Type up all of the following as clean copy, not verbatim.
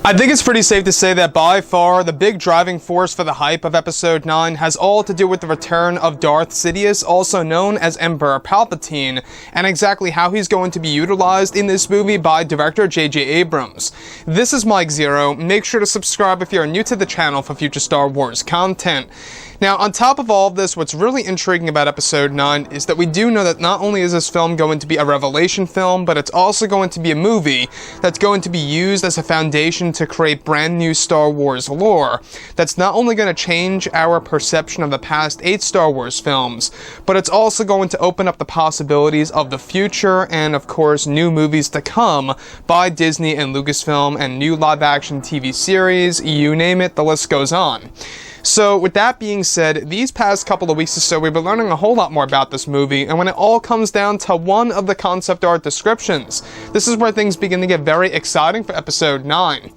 I think it's pretty safe to say that by far the big driving force for the hype of Episode 9 has all to do with the return of Darth Sidious, also known as Emperor Palpatine, and exactly how he's going to be utilized in this movie by director J.J. Abrams. This is Mike Zero. Make sure to subscribe if you're new to the channel for future Star Wars content. Now, on top of all of this, what's really intriguing about Episode 9 is that we do know that not only is this film going to be a revelation film, but it's also going to be a movie that's going to be used as a foundation to create brand new Star Wars lore that's not only going to change our perception of the past 8 Star Wars films, but it's also going to open up the possibilities of the future and, of course, new movies to come by Disney and Lucasfilm and new live-action TV series, you name it, the list goes on. So, with that being said, these past couple of weeks or so, we've been learning a whole lot more about this movie, and when it all comes down to one of the concept art descriptions, this is where things begin to get very exciting for Episode 9.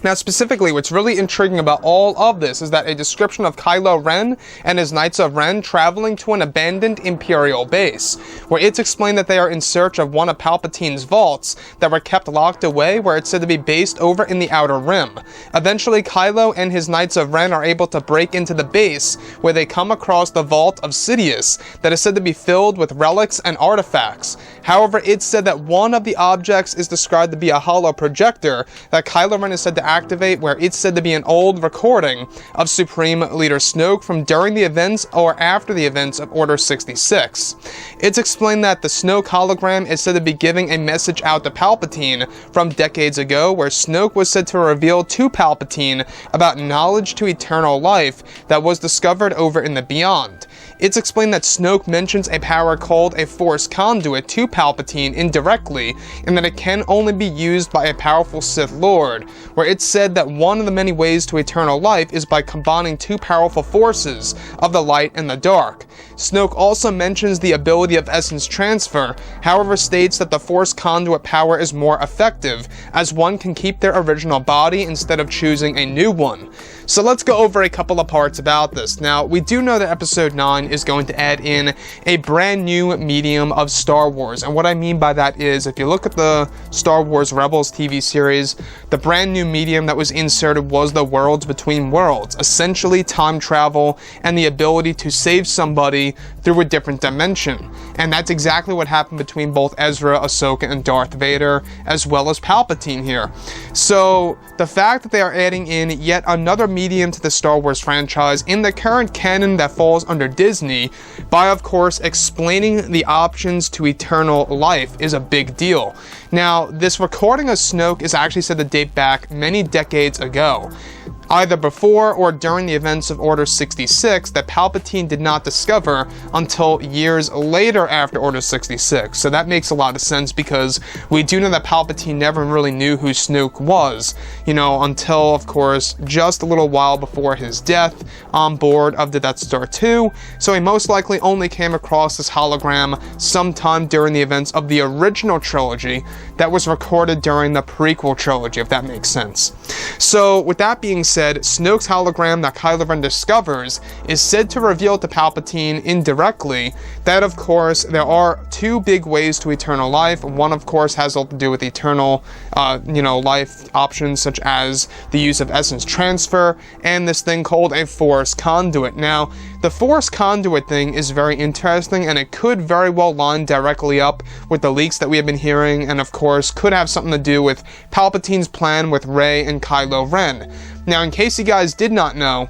Now, specifically, what's really intriguing about all of this is that a description of Kylo Ren and his Knights of Ren traveling to an abandoned Imperial base, where it's explained that they are in search of one of Palpatine's vaults that were kept locked away, where it's said to be based over in the Outer Rim. Eventually, Kylo and his Knights of Ren are able to break into the base, where they come across the Vault of Sidious, that is said to be filled with relics and artifacts. However, it's said that one of the objects is described to be a hollow projector that Kylo Ren is said to activate, where it's said to be an old recording of Supreme Leader Snoke from during the events or after the events of Order 66. It's explained that the Snoke hologram is said to be giving a message out to Palpatine from decades ago, where Snoke was said to reveal to Palpatine about knowledge to eternal life that was discovered over in the Beyond. It's explained that Snoke mentions a power called a Force Conduit to Palpatine indirectly, and that it can only be used by a powerful Sith Lord, where it's said that one of the many ways to eternal life is by combining two powerful forces of the light and the dark. Snoke also mentions the ability of essence transfer, however states that the Force Conduit power is more effective, as one can keep their original body instead of choosing a new one. So let's go over a couple of parts about this. Now, we do know that Episode 9 is going to add in a brand new medium of Star Wars, and what I mean by that is, if you look at the Star Wars Rebels TV series, the brand new medium that was inserted was the Worlds Between Worlds, essentially time travel and the ability to save somebody through a different dimension. And that's exactly what happened between both Ezra, Ahsoka, and Darth Vader, as well as Palpatine here. So, the fact that they are adding in yet another medium to the Star Wars franchise in the current canon that falls under Disney, by of course explaining the options to eternal life, is a big deal. Now, this recording of Snoke is actually said to date back many decades ago, either before or during the events of Order 66 that Palpatine did not discover until years later after Order 66. So that makes a lot of sense, because we do know that Palpatine never really knew who Snoke was, until, of course, just a little while before his death on board of the Death Star 2. So he most likely only came across this hologram sometime during the events of the original trilogy that was recorded during the prequel trilogy, if that makes sense. So, with that being said, Snoke's hologram that Kylo Ren discovers is said to reveal to Palpatine indirectly that, of course, there are two big ways to eternal life. One, of course, has all to do with eternal, life options, such as the use of essence transfer and this thing called a Force Conduit. Now, the Force Conduit thing is very interesting, and it could very well line directly up with the leaks that we have been hearing, and of course could have something to do with Palpatine's plan with Rey and Kylo Ren. Now, in case you guys did not know,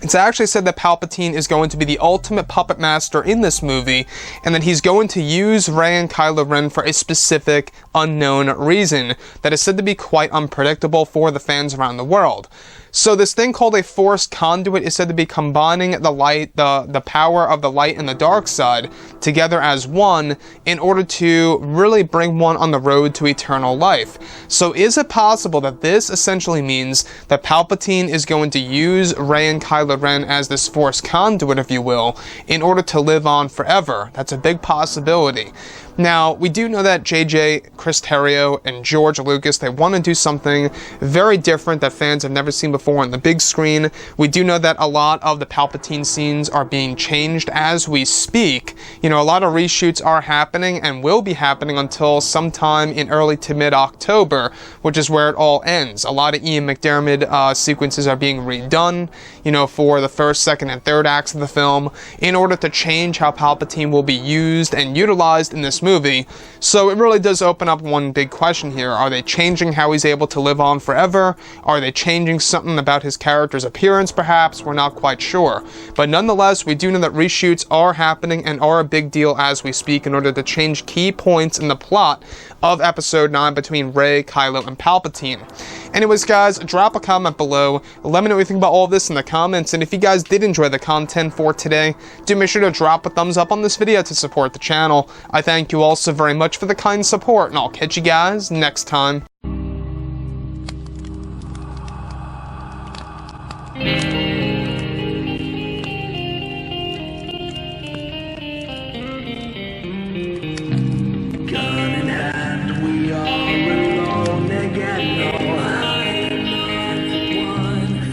it's actually said that Palpatine is going to be the ultimate puppet master in this movie, and that he's going to use Rey and Kylo Ren for a specific, unknown reason that is said to be quite unpredictable for the fans around the world. So this thing called a Force Conduit is said to be combining the light, the power of the light and the dark side together as one in order to really bring one on the road to eternal life. So is it possible that this essentially means that Palpatine is going to use Rey and Kylo Kylo Ren as this Force conduit, if you will, in order to live on forever. That's a big possibility. Now, we do know that JJ, Chris Terrio, and George Lucas, they want to do something very different that fans have never seen before on the big screen. We do know that a lot of the Palpatine scenes are being changed as we speak. You know, a lot of reshoots are happening and will be happening until sometime in early to mid-October, which is where it all ends. A lot of Ian McDiarmid sequences are being redone, you know, for the first, second, and third acts of the film in order to change how Palpatine will be used and utilized in this movie. So it really does open up one big question here. Are they changing how he's able to live on forever? Are they changing something about his character's appearance, perhaps? We're not quite sure. But nonetheless, we do know that reshoots are happening and are a big deal as we speak in order to change key points in the plot of Episode 9 between Rey, Kylo, and Palpatine. Anyways, guys, drop a comment below. Let me know what you think about all of this in the comments, and if you guys did enjoy the content for today, do make sure to drop a thumbs up on this video to support the channel. I thank you all so very much for the kind support, and I'll catch you guys next time.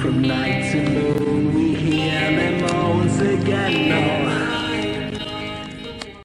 From night to morning.